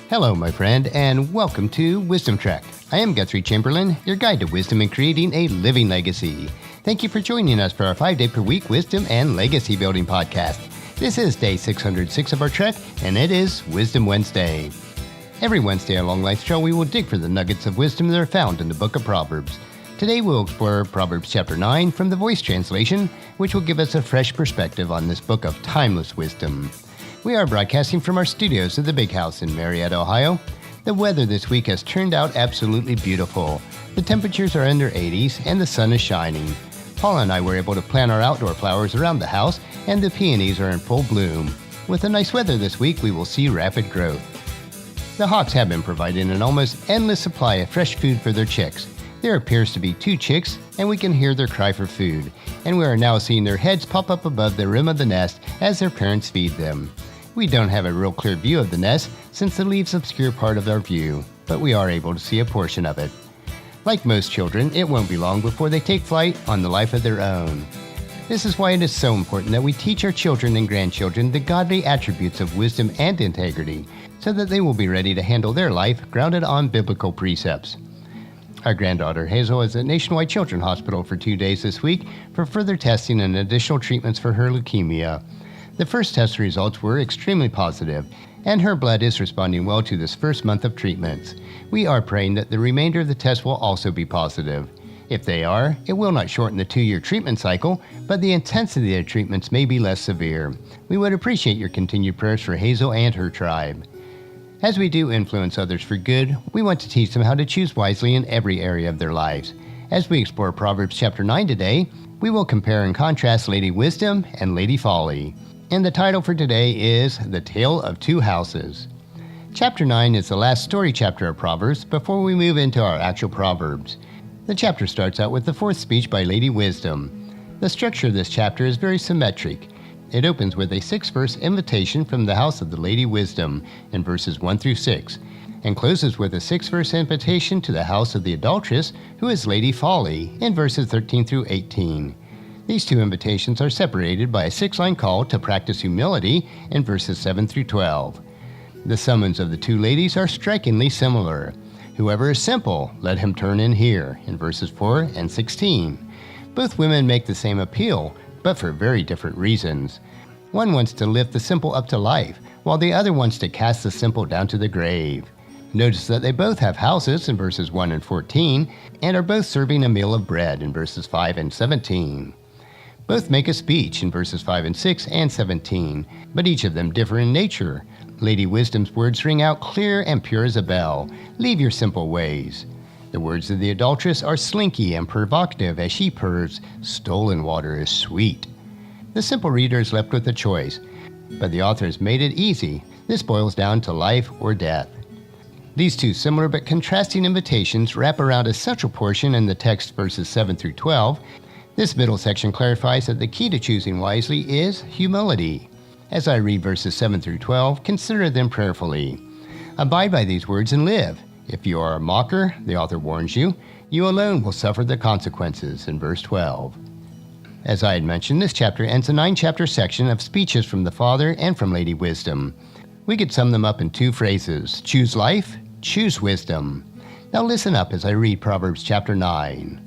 Hello, my friend, and welcome to Wisdom Trek. I am Guthrie Chamberlain, your guide to wisdom and creating a living legacy. Thank you for joining us for our 5-day-per-week wisdom and legacy building podcast. This is day 606 of our trek, and it is Wisdom Wednesday. Every Wednesday along Life's Trail, we will dig for the nuggets of wisdom that are found in the book of Proverbs. Today, we'll explore Proverbs chapter 9 from the Voice translation, which will give us a fresh perspective on this book of timeless wisdom. We are broadcasting from our studios at the Big House in Marietta, Ohio. The weather this week has turned out absolutely beautiful. The temperatures are in their 80s and the sun is shining. Paula and I were able to plant our outdoor flowers around the house, and the peonies are in full bloom. With the nice weather this week, we will see rapid growth. The hawks have been providing an almost endless supply of fresh food for their chicks. There appears to be 2 chicks, and we can hear their cry for food. And we are now seeing their heads pop up above the rim of the nest as their parents feed them. We don't have a real clear view of the nest since the leaves obscure part of our view, but we are able to see a portion of it. Like most children, it won't be long before they take flight on the life of their own. This is why it is so important that we teach our children and grandchildren the godly attributes of wisdom and integrity, so that they will be ready to handle their life grounded on biblical precepts. Our granddaughter Hazel is at Nationwide Children's Hospital for 2 days this week for further testing and additional treatments for her leukemia. The first test results were extremely positive, and her blood is responding well to this first month of treatments. We are praying that the remainder of the tests will also be positive. If they are, it will not shorten the 2-year treatment cycle, but the intensity of treatments may be less severe. We would appreciate your continued prayers for Hazel and her tribe. As we do influence others for good, we want to teach them how to choose wisely in every area of their lives. As we explore Proverbs chapter 9 today, we will compare and contrast Lady Wisdom and Lady Folly. And the title for today is The Tale of Two Houses. Chapter 9 is the last story chapter of Proverbs before we move into our actual Proverbs. The chapter starts out with the 4th speech by Lady Wisdom. The structure of this chapter is very symmetric. It opens with a 6-verse invitation from the house of the Lady Wisdom in verses 1 through 6, and closes with a 6-verse invitation to the house of the adulteress, who is Lady Folly, in verses 13 through 18. These 2 invitations are separated by a 6-line call to practice humility in verses 7 through 12. The summons of the 2 ladies are strikingly similar. Whoever is simple, let him turn in here, in verses 4 and 16. Both women make the same appeal, but for very different reasons. One wants to lift the simple up to life, while the other wants to cast the simple down to the grave. Notice that they both have houses in verses 1 and 14, and are both serving a meal of bread in verses 5 and 17. Both make a speech in verses 5 and 6 and 17, but each of them differ in nature. Lady Wisdom's words ring out clear and pure as a bell. Leave your simple ways. The words of the adulteress are slinky and provocative as she purrs, stolen water is sweet. The simple reader is left with a choice, but the author has made it easy. This boils down to life or death. These 2 similar but contrasting invitations wrap around a central portion in the text verses 7 through 12. This middle section clarifies that the key to choosing wisely is humility. As I read verses 7 through 12, consider them prayerfully. Abide by these words and live. If you are a mocker, the author warns you, you alone will suffer the consequences, in verse 12. As I had mentioned, this chapter ends a 9-chapter section of speeches from the Father and from Lady Wisdom. We could sum them up in 2 phrases: choose life, choose wisdom. Now listen up as I read Proverbs chapter 9.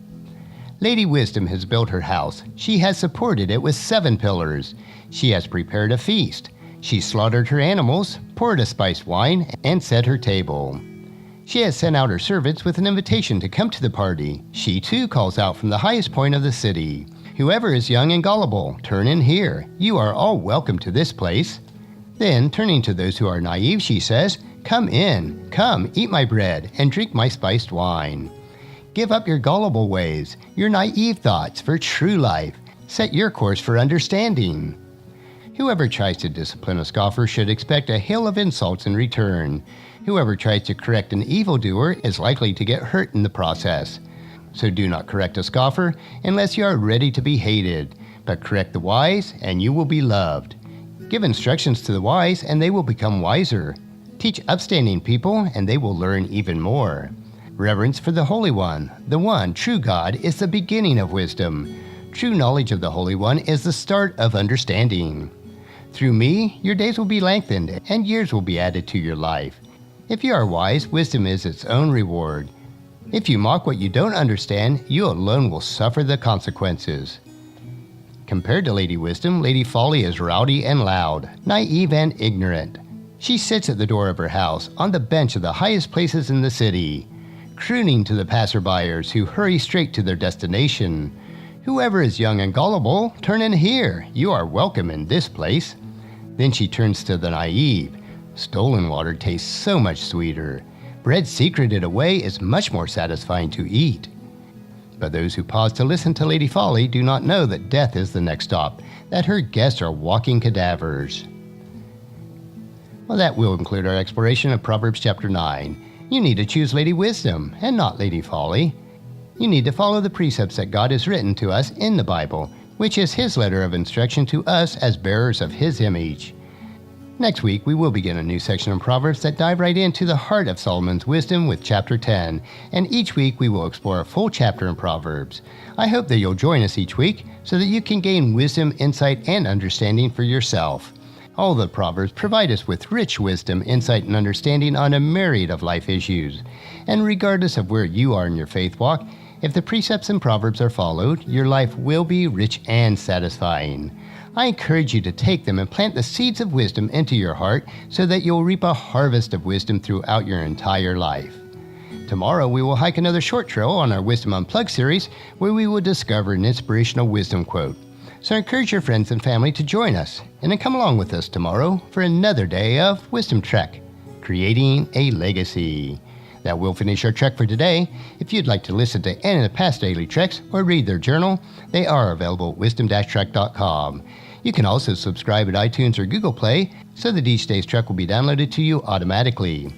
Lady Wisdom has built her house. She has supported it with 7 pillars. She has prepared a feast. She slaughtered her animals, poured a spiced wine, and set her table. She has sent out her servants with an invitation to come to the party. She too calls out from the highest point of the city. Whoever is young and gullible, turn in here. You are all welcome to this place. Then, turning to those who are naive, she says, come in, come, eat my bread, and drink my spiced wine. Give up your gullible ways, your naive thoughts for true life. Set your course for understanding. Whoever tries to discipline a scoffer should expect a hail of insults in return. Whoever tries to correct an evildoer is likely to get hurt in the process. So do not correct a scoffer unless you are ready to be hated, but correct the wise and you will be loved. Give instructions to the wise and they will become wiser. Teach upstanding people and they will learn even more. Reverence for the Holy One, the one true God, is the beginning of wisdom. True knowledge of the Holy One is the start of understanding. Through me, your days will be lengthened and years will be added to your life. If you are wise, wisdom is its own reward. If you mock what you don't understand, you alone will suffer the consequences. Compared to Lady Wisdom, Lady Folly is rowdy and loud, naive and ignorant. She sits at the door of her house, on the bench of the highest places in the city, crooning to the passerbyers who hurry straight to their destination. Whoever is young and gullible, turn in here. You are welcome in this place. Then she turns to the naive. Stolen water tastes so much sweeter. Bread secreted away is much more satisfying to eat. But those who pause to listen to Lady Folly do not know that death is the next stop, that her guests are walking cadavers. Well, that will conclude our exploration of Proverbs chapter 9. You need to choose Lady Wisdom and not Lady Folly. You need to follow the precepts that God has written to us in the Bible, which is His letter of instruction to us as bearers of His image. Next week, we will begin a new section of Proverbs that dive right into the heart of Solomon's wisdom with chapter 10, and each week we will explore a full chapter in Proverbs. I hope that you'll join us each week so that you can gain wisdom, insight, and understanding for yourself. All the Proverbs provide us with rich wisdom, insight, and understanding on a myriad of life issues. And regardless of where you are in your faith walk, if the precepts in Proverbs are followed, your life will be rich and satisfying. I encourage you to take them and plant the seeds of wisdom into your heart so that you'll reap a harvest of wisdom throughout your entire life. Tomorrow we will hike another short trail on our Wisdom Unplugged series where we will discover an inspirational wisdom quote. So encourage your friends and family to join us and then come along with us tomorrow for another day of Wisdom Trek, creating a legacy. That will finish our trek for today. If you'd like to listen to any of the past daily treks or read their journal, they are available at wisdom-trek.com. You can also subscribe at iTunes or Google Play so that each day's trek will be downloaded to you automatically.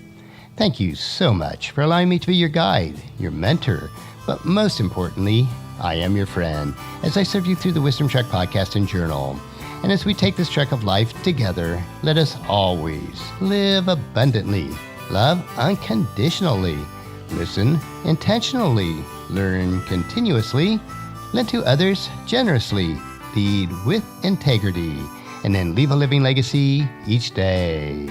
Thank you so much for allowing me to be your guide, your mentor, but most importantly, I am your friend as I serve you through the Wisdom Trek podcast and journal. And as we take this trek of life together, let us always live abundantly, love unconditionally, listen intentionally, learn continuously, lend to others generously, lead with integrity, and then leave a living legacy each day.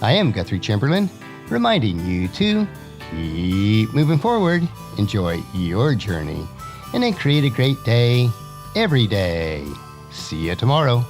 I am Guthrie Chamberlain, reminding you to keep moving forward, enjoy your journey, and then create a great day every day. See you tomorrow.